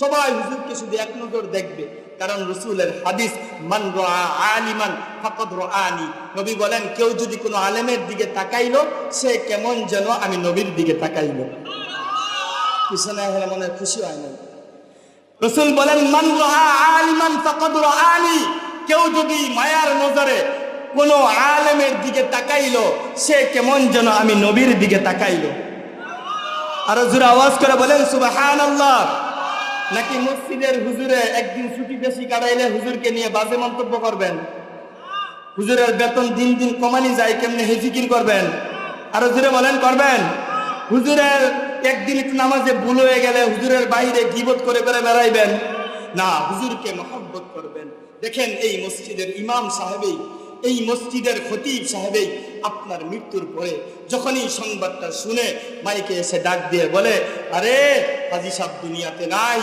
সবাই হুজুরকে শুধু এক নজর দেখবে, কারণ রাসূলের হাদিস, মান রাআ আলিমান ফাকাদ রাআনি। নবী বলেন, কেউ যদি কোনো আলেমের দিকে তাকাইলো, সে কেমন যেন আমি নবীর দিকে তাকাইলো। পিছনে হলে মনে খুশি হয় না। রাসূল বলেন, মান রাআ আলিমান ফাকাদ রাআনি। কেউ যদি মায়ার নজরে কোনো আলেমের দিকে তাকাইলো, সে কেমন যেন আমি নবীর দিকে তাকাইলো। আরো জোরে আওয়াজ করে বলেন সুবহানাল্লাহ। নাকি মসজিদের হুজুরে একদিন ছুটি বেশি কাটাইলে হুজুরকে নিয়ে বাজে মন্তব্য করবেন? হুজুরের বেতন দিন দিন কমানি যায়, কেমনে হে জিকির করবেন? আরো জোরে বলেন, করবেন? হুজুরের একদিন নামাজে ভুল হয়ে গেলে হুজুরের বাইরে গীবত করে করে বেড়াইবেন না, হুজুরকে মহব্বত করবেন। দেখেন, এই মসজিদের ইমাম সাহেবেই, এই মসজিদের খতিব সাহেবেই আপনার মৃত্যুর পরে যখনই সংবাদটা শুনে মাইকে এসে ডাক দিয়ে বলে, আরে হাজী সাহেব দুনিয়াতে নাই।